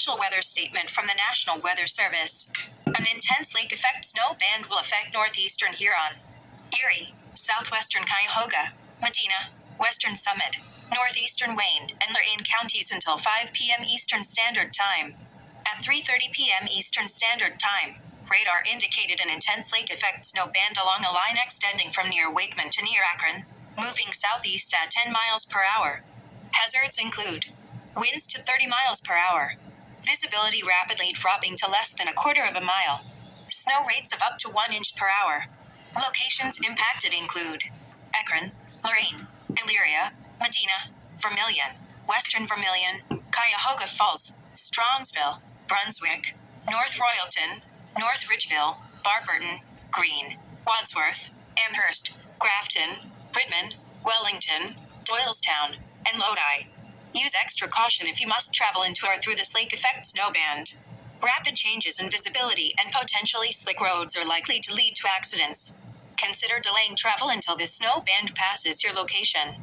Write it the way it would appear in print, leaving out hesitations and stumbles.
special weather statement from the National Weather Service. An intense lake effect snow band will affect northeastern Huron, Erie, southwestern Cuyahoga, Medina, western Summit, northeastern Wayne, and Lorain counties until 5 p.m. Eastern Standard Time. At 3:30 p.m. Eastern Standard Time, radar indicated an intense lake effect snow band along a line extending from near Wakeman to near Akron, moving southeast at 10 miles per hour. Hazards include winds to 30 miles per hour, visibility rapidly dropping to less than a quarter of a mile, snow rates of up to 1 inch per hour. Locations impacted include Akron, Lorain, Elyria, Medina, Vermilion, Western Vermilion, Cuyahoga Falls, Strongsville, Brunswick, North Royalton, North Ridgeville, Barberton, Greene, Wadsworth, Amherst, Grafton, Whitman, Wellington, Doylestown, and Lodi. Use extra caution if you must travel into or through this lake effect snow band. Rapid changes in visibility and potentially slick roads are likely to lead to accidents. Consider delaying travel until this snow band passes your location.